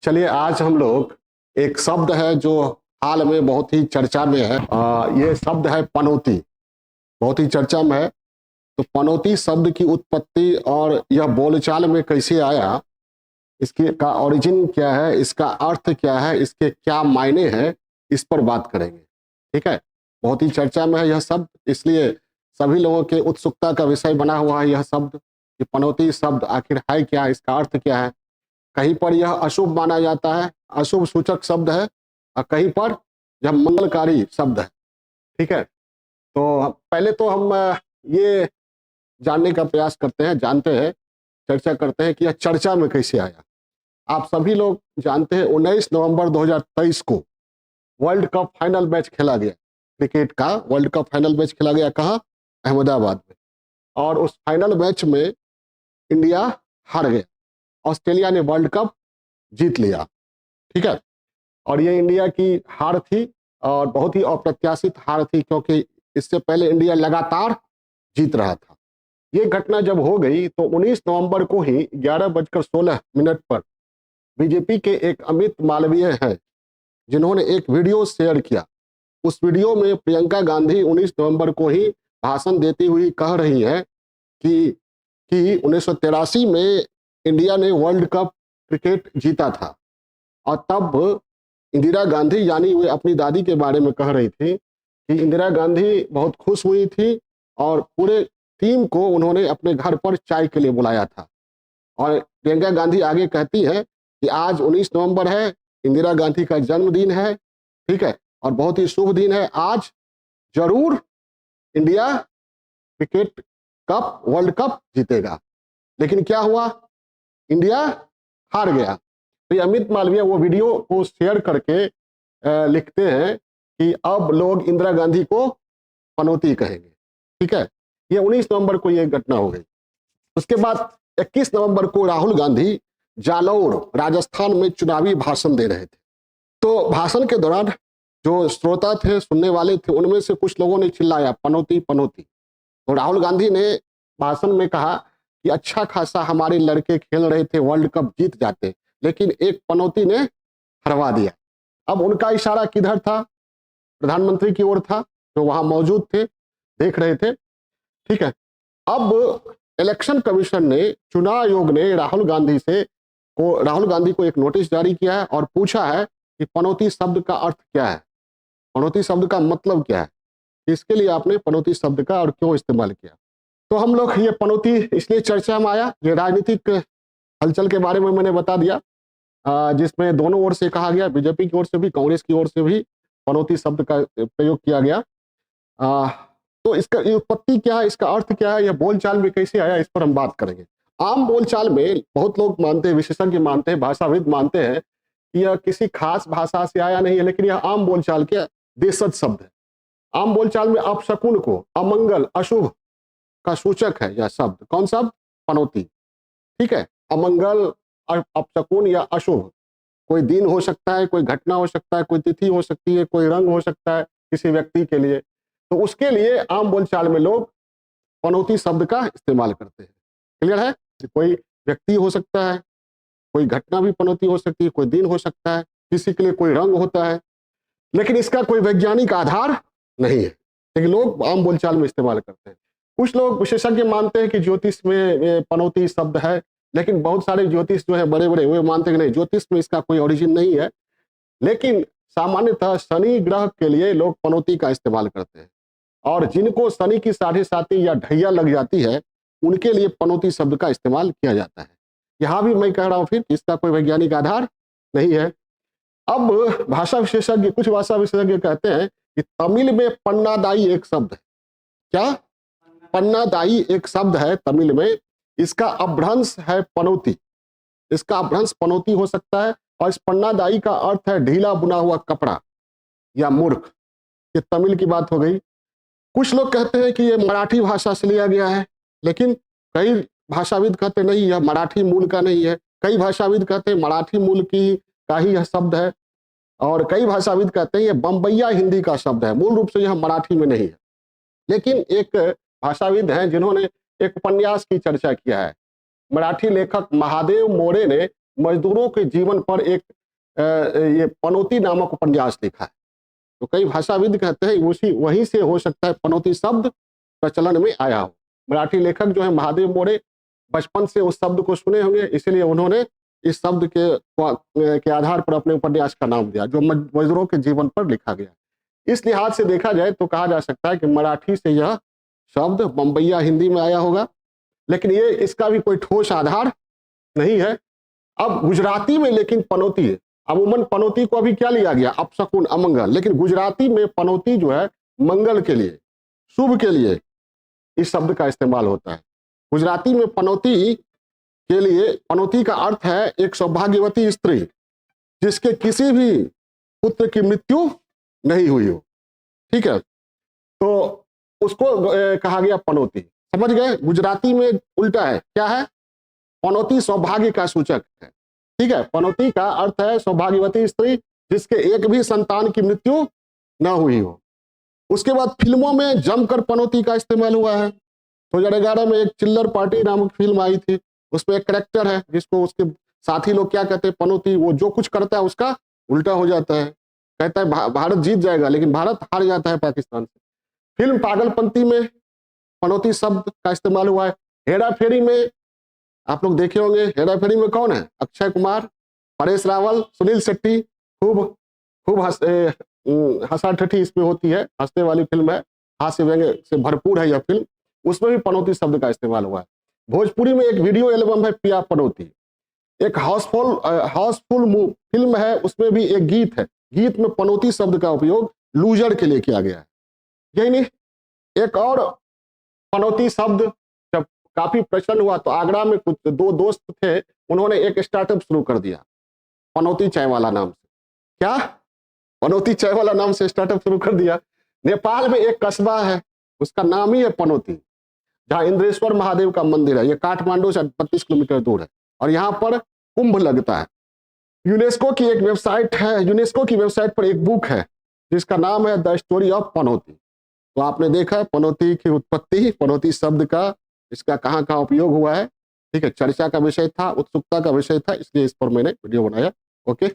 चलिए आज हम लोग एक शब्द है जो हाल में बहुत ही चर्चा में है। ये शब्द है पनौती। बहुत ही चर्चा में है। तो पनौती शब्द की उत्पत्ति और यह बोलचाल में कैसे आया, इसके का ओरिजिन क्या है, इसका अर्थ क्या है, इसके क्या मायने हैं, इस पर बात करेंगे। ठीक है, बहुत ही चर्चा में है यह शब्द, इसलिए सभी लोगों के उत्सुकता का विषय बना हुआ है यह शब्द कि पनौती शब्द आखिर है क्या, इसका अर्थ क्या है। कहीं पर यह अशुभ माना जाता है, अशुभ सूचक शब्द है, और कहीं पर यह मंगलकारी शब्द है। ठीक है, तो पहले तो हम ये जानने का प्रयास करते हैं, जानते हैं, चर्चा करते हैं कि यह चर्चा में कैसे आया। आप सभी लोग जानते हैं 19 नवंबर 2023 को वर्ल्ड कप फाइनल मैच खेला गया। क्रिकेट का वर्ल्ड कप फाइनल मैच खेला गया, कहाँ? अहमदाबाद में। और उस फाइनल मैच में इंडिया हार गया, ऑस्ट्रेलिया ने वर्ल्ड कप जीत लिया। ठीक है, और ये इंडिया की हार थी और बहुत ही अप्रत्याशित हार थी, क्योंकि इससे पहले इंडिया लगातार जीत रहा था। ये घटना जब हो गई तो 19 नवंबर को ही 11:16 पर बीजेपी के एक अमित मालवीय हैं, जिन्होंने एक वीडियो शेयर किया। उस वीडियो में प्रियंका गांधी 19 नवंबर को ही भाषण देती हुई कह रही हैं कि 1983 में इंडिया ने वर्ल्ड कप क्रिकेट जीता था, और तब इंदिरा गांधी, यानी वे अपनी दादी के बारे में कह रही थी कि इंदिरा गांधी बहुत खुश हुई थी और पूरे टीम को उन्होंने अपने घर पर चाय के लिए बुलाया था। और प्रियंका गांधी आगे कहती है कि आज 19 नवंबर है, इंदिरा गांधी का जन्मदिन है। ठीक है, और बहुत ही शुभ दिन है। आज जरूर India cricket cup, world cup जीतेगा। लेकिन क्या हुआ? इंडिया हार गया। तो ये अमित मालवीय वो वीडियो को शेयर करके लिखते हैं कि अब लोग इंदिरा गांधी को पनौती कहेंगे। ठीक है, ये 19 नवंबर को ये घटना हो गई। उसके बाद 21 नवंबर को राहुल गांधी जालौर, राजस्थान में चुनावी भाषण दे रहे थे। तो भाषण के दौरान जो श्रोता थे, सुनने वाले थे, उनमें से कुछ लोगों ने चिल्लाया पनौती पनौती। तो राहुल गांधी ने भाषण में कहा कि अच्छा खासा हमारे लड़के खेल रहे थे, वर्ल्ड कप जीत जाते, लेकिन एक पनौती ने हरवा दिया। अब उनका इशारा किधर था? प्रधानमंत्री की ओर था, जो वहां मौजूद थे, देख रहे थे। ठीक है, अब इलेक्शन कमीशन ने, चुनाव आयोग ने राहुल गांधी को एक नोटिस जारी किया है और पूछा है कि पनौती शब्द का अर्थ क्या है, पनौती शब्द का मतलब क्या है, इसके लिए आपने पनौती शब्द का और क्यों इस्तेमाल किया। तो हम लोग ये पनौती इसलिए चर्चा में आया, ये राजनीतिक हलचल के बारे में मैंने बता दिया, जिसमें दोनों ओर से कहा गया, बीजेपी की ओर से भी, कांग्रेस की ओर से भी पनौती शब्द का प्रयोग किया गया। तो इसका उत्पत्ति क्या है, इसका अर्थ क्या है, यह बोलचाल में कैसे आया, इस पर हम बात करेंगे। आम बोलचाल में बहुत लोग मानते हैं, विशेषज्ञ मानते हैं, भाषाविद मानते हैं कि यह किसी खास भाषा से आया नहीं है, लेकिन यह आम बोलचाल के देशज शब्द है। आम बोलचाल में अपशकुन को, अमंगल, अशुभ का सूचक है यह शब्द। कौन शब्द? पनौती। ठीक है, अमंगल, अपशकुन या अशुभ, कोई दिन हो सकता है, कोई घटना हो सकता है, कोई तिथि हो सकती है, कोई रंग हो सकता है किसी व्यक्ति के लिए, तो उसके लिए आम बोलचाल में लोग पनौती शब्द का इस्तेमाल करते हैं। क्लियर है? कोई व्यक्ति हो सकता है, कोई घटना भी पनौती हो सकती है, कोई दिन हो सकता है, किसी के लिए कोई रंग होता है, लेकिन इसका कोई वैज्ञानिक आधार नहीं है, लेकिन लोग आम बोलचाल में इस्तेमाल करते हैं। कुछ लोग विशेषज्ञ मानते हैं कि ज्योतिष में पनौती शब्द है, लेकिन बहुत सारे ज्योतिष जो है बड़े बड़े, वे मानते हैं कि नहीं, ज्योतिष में इसका कोई ओरिजिन नहीं है। लेकिन सामान्यतः शनि ग्रह के लिए लोग पनौती का इस्तेमाल करते हैं, और जिनको शनि की 7.5 या ढैया लग जाती है, उनके लिए पनौती शब्द का इस्तेमाल किया जाता है। यहां भी मैं कह रहा हूं फिर, इसका कोई वैज्ञानिक आधार नहीं है। अब कुछ भाषा विशेषज्ञ कहते हैं कि तमिल में पन्नादाई एक शब्द है। क्या? पन्नादाई एक शब्द है तमिल में, इसका अपभ्रंश है पनौती। इसका अपभ्रंश पनौती हो सकता है, और इस पन्नादाई का अर्थ है ढीला बुना हुआ कपड़ा या मूर्ख। ये तमिल की बात हो गई। कुछ लोग कहते हैं कि ये मराठी भाषा से लिया गया है, लेकिन कई भाषाविद कहते नहीं, यह मराठी मूल का नहीं है। कई भाषाविद कहते हैं मराठी मूल का ही यह शब्द है, और कई भाषाविद कहते हैं ये बम्बैया हिंदी का शब्द है, मूल रूप से यह मराठी में नहीं है। लेकिन एक भाषाविद हैं जिन्होंने एक उपन्यास की चर्चा किया है। मराठी लेखक महादेव मोरे ने मजदूरों के जीवन पर एक ये पनौती नामक उपन्यास लिखा है। तो कई भाषाविद कहते हैं उसी वहीं से हो सकता है पनौती शब्द प्रचलन में आया हो। मराठी लेखक जो है महादेव मोरे बचपन से उस शब्द को सुने होंगे, इसलिए उन्होंने इस शब्द के आधार पर अपने उपन्यास का नाम दिया, जो मजदूरों के जीवन पर लिखा गया। इस लिहाज से देखा जाए तो कहा जा सकता है कि मराठी से यह शब्द बम्बैया हिंदी में आया होगा, लेकिन ये इसका भी कोई ठोस आधार नहीं है। अब गुजराती में लेकिन पनौती है। अमूमन पनौती को अभी क्या लिया गया, अपशकुन, अमंगल, लेकिन गुजराती में पनौती जो है मंगल के लिए, शुभ के लिए इस शब्द का इस्तेमाल होता है। गुजराती में पनौती के लिए, पनौती का अर्थ है एक सौभाग्यवती स्त्री जिसके किसी भी पुत्र की मृत्यु नहीं हुई हो, ठीक है, तो उसको कहा गया पनौती। समझ गए? गुजराती में उल्टा है, क्या है, पनौती सौभाग्य का सूचक है, ठीक है। पनौती का अर्थ है सौभाग्यवती स्त्री जिसके एक भी संतान की मृत्यु न हुई हो। उसके बाद फिल्मों में जमकर पनौती का इस्तेमाल हुआ है। 2011 में एक चिल्लर पार्टी नामक फिल्म आई थी, उसमें एक कैरेक्टर है जिसको उसके साथी लोग क्या कहते हैं, पनौती। वो जो कुछ करता है उसका उल्टा हो जाता है, कहता है भारत जीत जाएगा, लेकिन भारत हार जाता है पाकिस्तान से। फिल्म पागलपंती में पनौती शब्द का इस्तेमाल हुआ है। हेरा फेरी में आप लोग देखे होंगे, हेरा फेरी में कौन है, अक्षय कुमार, परेश रावल, सुनील शेट्टी, खूब खूब हंसा ठठी इसमें होती है, हंसने वाली फिल्म है, हास्य व्यंग्य से भरपूर है यह फिल्म, उसमें भी पनौती शब्द का इस्तेमाल हुआ है। भोजपुरी में एक वीडियो एल्बम है पिया पनौती, एक हाउसफुल फिल्म है, उसमें भी एक गीत है, गीत में पनौती शब्द का उपयोग लूजर के लिए किया गया है। यही नहीं, एक और पनौती शब्द जब काफी प्रचलन हुआ तो आगरा में कुछ दो दोस्त थे, उन्होंने एक स्टार्टअप शुरू कर दिया पनौती चाय वाला नाम से। क्या, पनौती चाय वाला नाम से स्टार्टअप शुरू कर दिया। नेपाल में एक कस्बा है, उसका नाम ही है पनौती, जहां इंद्रेश्वर महादेव का मंदिर है। यह काठमांडू से 32 किलोमीटर दूर है और यहाँ पर कुंभ लगता है। यूनेस्को की एक वेबसाइट है, यूनेस्को की वेबसाइट पर एक बुक है जिसका नाम है द स्टोरी ऑफ पनौती। तो आपने देखा पनौती की उत्पत्ति, पनौती शब्द का इसका कहाँ कहाँ उपयोग हुआ है, ठीक है। चर्चा का विषय था, उत्सुकता का विषय था, इसलिए इस पर मैंने वीडियो बनाया। ओके।